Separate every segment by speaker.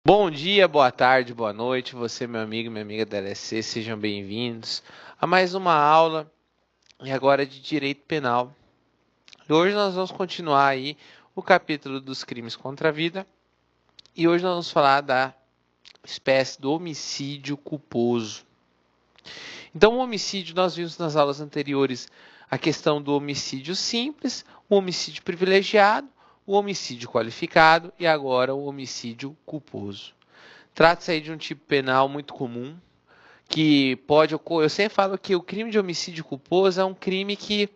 Speaker 1: Bom dia, boa tarde, boa noite, você, meu amigo e minha amiga da LSC, sejam bem-vindos a mais uma aula, e agora de Direito Penal. E hoje nós vamos continuar aí o capítulo dos crimes contra a vida, e hoje nós vamos falar da espécie do homicídio culposo. Então, o homicídio, nós vimos nas aulas anteriores a questão do homicídio simples, o homicídio privilegiado, o homicídio qualificado e agora o homicídio culposo. Trata-se aí de um tipo penal muito comum, que pode ocorrer. Eu sempre falo que o crime de homicídio culposo é um crime que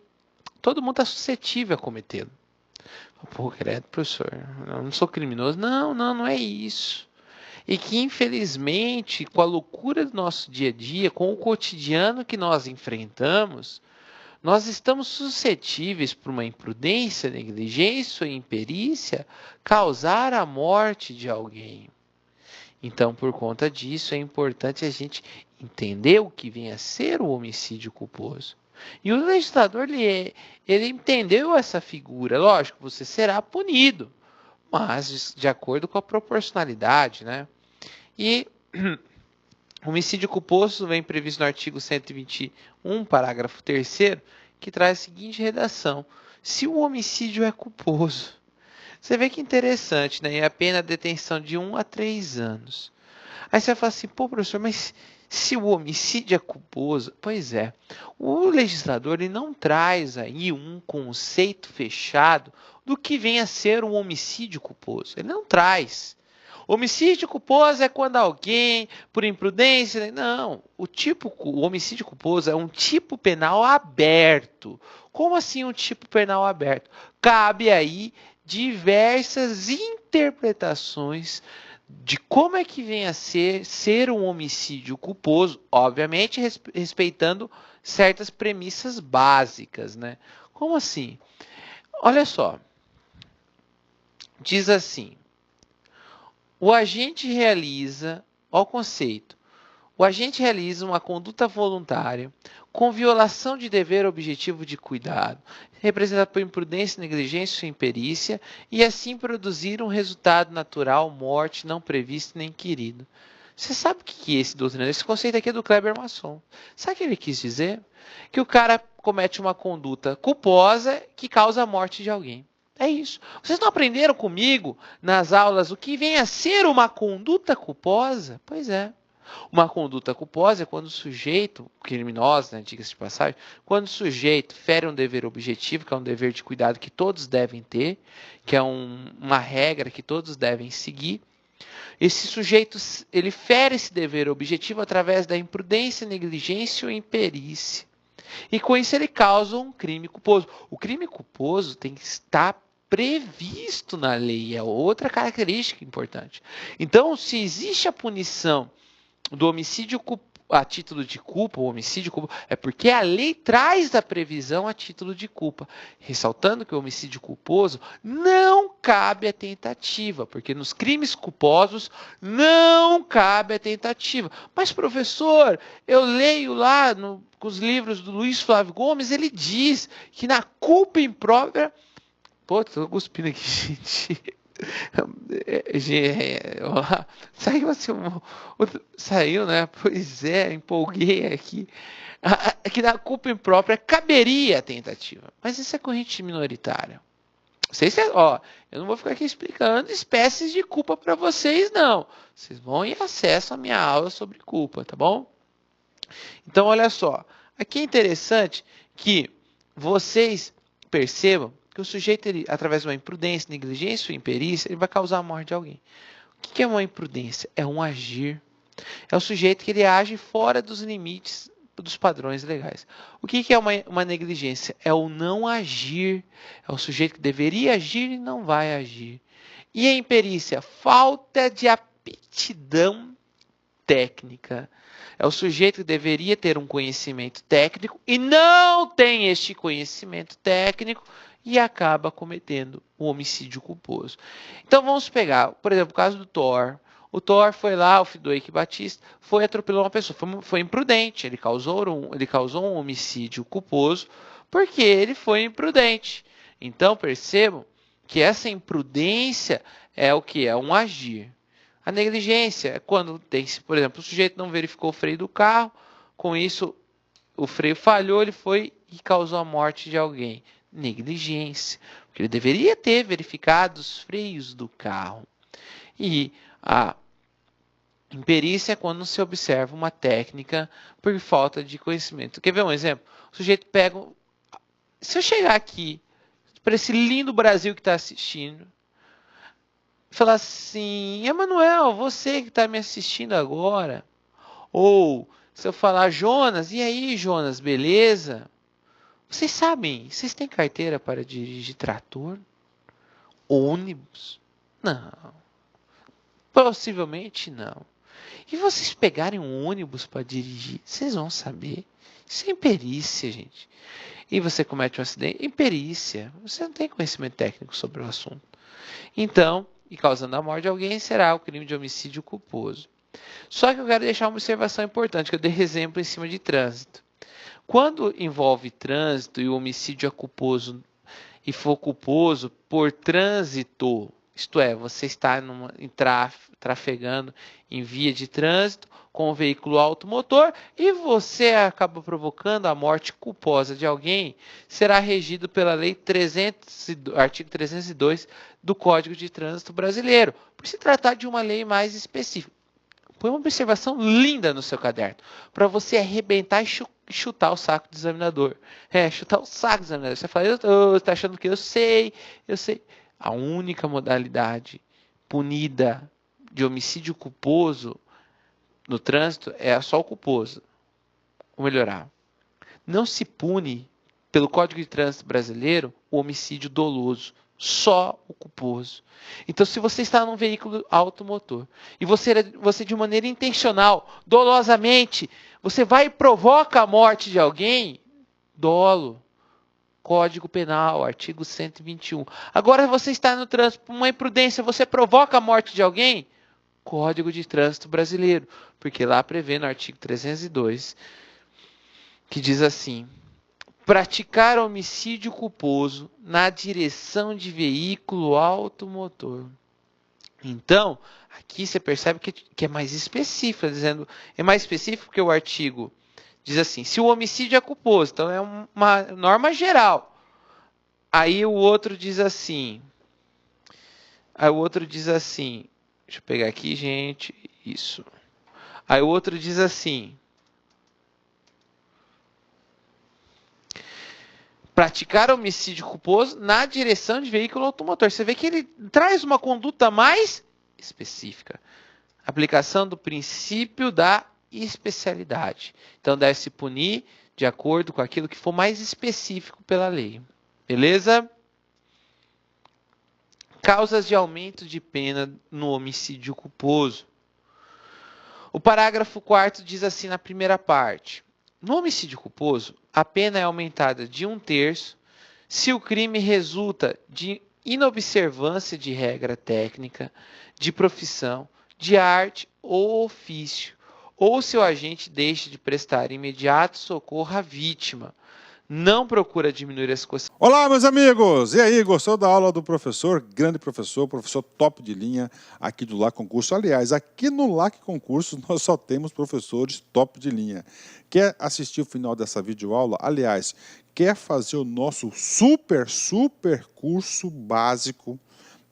Speaker 1: todo mundo está suscetível a cometê-lo. Pô, credo, professor, eu não sou criminoso. Não é isso. E que, infelizmente, com a loucura do nosso dia a dia, com o cotidiano que nós enfrentamos, nós estamos suscetíveis, por uma imprudência, negligência ou imperícia, causar a morte de alguém. Então, por conta disso, é importante a gente entender o que vem a ser o homicídio culposo. E o legislador, ele entendeu essa figura. Lógico, você será punido, mas de acordo com a proporcionalidade, né? E o homicídio culposo vem previsto no artigo 121, parágrafo 3º, que traz a seguinte redação: se o homicídio é culposo, você vê que interessante, né? E a pena de detenção de 1 a 3 anos. Aí você vai falar assim, pô, professor, mas se o homicídio é culposo, pois é, o legislador ele não traz aí um conceito fechado do que vem a ser um homicídio culposo. Ele não traz. Homicídio culposo é quando alguém, por imprudência, não. O homicídio culposo é um tipo penal aberto. Como assim um tipo penal aberto? Cabe aí diversas interpretações de como é que vem a ser um homicídio culposo, obviamente respeitando certas premissas básicas, né? Como assim? Olha só, diz assim, o agente realiza, ó o conceito, o agente realiza uma conduta voluntária com violação de dever objetivo de cuidado, representada por imprudência, negligência ou imperícia, e assim produzir um resultado natural, morte não previsto nem querido. Você sabe o que é esse doutrinamento? Esse conceito aqui é do Kleber Masson. Sabe o que ele quis dizer? Que o cara comete uma conduta culposa que causa a morte de alguém. É isso. Vocês não aprenderam comigo nas aulas o que vem a ser uma conduta culposa? Pois é. Uma conduta culposa é quando o sujeito, criminosa, né, diga-se de passagem, quando o sujeito fere um dever objetivo, que é um dever de cuidado que todos devem ter, que é uma regra que todos devem seguir. Esse sujeito, ele fere esse dever objetivo através da imprudência, negligência ou imperícia. E com isso ele causa um crime culposo. O crime culposo tem que estar previsto na lei, é outra característica importante. Então, se existe a punição do homicídio a título de culpa, o homicídio culpa, é porque a lei traz a previsão a título de culpa, ressaltando que o homicídio culposo não cabe a tentativa, porque nos crimes culposos não cabe a tentativa. Mas, professor, eu leio lá nos livros do Luiz Flávio Gomes, ele diz que na culpa imprópria... Pô, tô cuspindo aqui, gente. Saiu assim, saiu, né? Pois é, empolguei aqui. Que da culpa imprópria caberia a tentativa. Mas isso é corrente minoritária. Vocês, eu não vou ficar aqui explicando espécies de culpa para vocês, não. Vocês vão e acessam a minha aula sobre culpa, tá bom? Então, olha só. Aqui é interessante que vocês percebam que o sujeito, ele, através de uma imprudência, negligência ou imperícia, ele vai causar a morte de alguém. O que é uma imprudência? É um agir. É o sujeito que ele age fora dos limites dos padrões legais. O que é uma negligência? É o não agir. É o sujeito que deveria agir e não vai agir. E a imperícia? Falta de aptidão técnica. É o sujeito que deveria ter um conhecimento técnico e não tem este conhecimento técnico e acaba cometendo um homicídio culposo. Então vamos pegar, por exemplo, o caso do Thor. O Thor foi lá, o Fidoik Batista, foi atropelou uma pessoa, foi imprudente, ele causou um homicídio culposo porque ele foi imprudente. Então percebam que essa imprudência é o que? É um agir. A negligência é quando tem, por exemplo, o sujeito não verificou o freio do carro, com isso o freio falhou, ele foi e causou a morte de alguém. Negligência, porque ele deveria ter verificado os freios do carro. E a imperícia é quando se observa uma técnica por falta de conhecimento. Quer ver um exemplo? O sujeito pega... Se eu chegar aqui, para esse lindo Brasil que está assistindo, falar assim, Emanuel, você que está me assistindo agora, ou se eu falar, Jonas, e aí, Jonas, beleza? Vocês sabem, vocês têm carteira para dirigir trator? Ônibus? Não. Possivelmente não. E vocês pegarem um ônibus para dirigir, vocês vão saber. Isso é imperícia, gente. E você comete um acidente, imperícia. Você não tem conhecimento técnico sobre o assunto. Então, e causando a morte de alguém, será o crime de homicídio culposo. Só que eu quero deixar uma observação importante, que eu dei exemplo em cima de trânsito. Quando envolve trânsito e o homicídio é culposo e for culposo por trânsito, isto é, você está trafegando em via de trânsito com um veículo automotor e você acaba provocando a morte culposa de alguém, será regido pela Lei 302, artigo 302 do Código de Trânsito Brasileiro, por se tratar de uma lei mais específica. Põe uma observação linda no seu caderno, para você arrebentar e chutar o saco do examinador. Chutar o saco do examinador. Você fala, está achando que eu sei. A única modalidade punida de homicídio culposo no trânsito é só o culposo. Vou melhorar. Não se pune, pelo Código de Trânsito Brasileiro, o homicídio doloso. Só o culposo. Então, se você está num veículo automotor e você de maneira intencional, dolosamente, você vai e provoca a morte de alguém, dolo. Código Penal, artigo 121. Agora você está no trânsito por uma imprudência, você provoca a morte de alguém, Código de Trânsito Brasileiro, porque lá prevê no artigo 302, que diz assim: praticar homicídio culposo na direção de veículo automotor. Então, aqui você percebe que é mais específico, é mais específico porque o artigo diz assim, se o homicídio é culposo, então é uma norma geral. Aí o outro diz assim, deixa eu pegar aqui, gente, isso. Aí o outro diz assim, praticar homicídio culposo na direção de veículo automotor. Você vê que ele traz uma conduta mais específica. Aplicação do princípio da especialidade. Então, deve se punir de acordo com aquilo que for mais específico pela lei. Beleza? Causas de aumento de pena no homicídio culposo. O parágrafo 4º diz assim na primeira parte. No homicídio culposo, a pena é aumentada de 1/3 se o crime resulta de inobservância de regra técnica, de profissão, de arte ou ofício, ou se o agente deixa de prestar imediato socorro à vítima, não procura diminuir as coisas.
Speaker 2: Olá, meus amigos! E aí, gostou da aula do professor? Grande professor top de linha aqui do LAC Concurso. Aliás, aqui no LAC Concurso nós só temos professores top de linha. Quer assistir o final dessa videoaula? Aliás, quer fazer o nosso super curso básico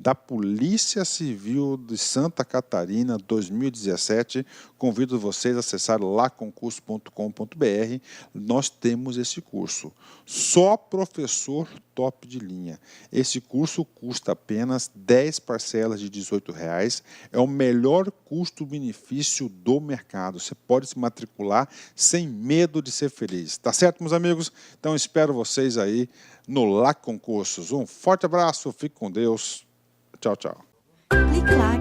Speaker 2: da Polícia Civil de Santa Catarina 2017, convido vocês a acessar laconcurso.com.br. Nós temos esse curso. Só professor top de linha. Esse curso custa apenas 10 parcelas de R$18. É o melhor custo-benefício do mercado. Você pode se matricular sem medo de ser feliz. Tá certo, meus amigos? Então espero vocês aí no LAC Concursos. Um forte abraço, fique com Deus. Tchau, tchau.
Speaker 3: Clique lá.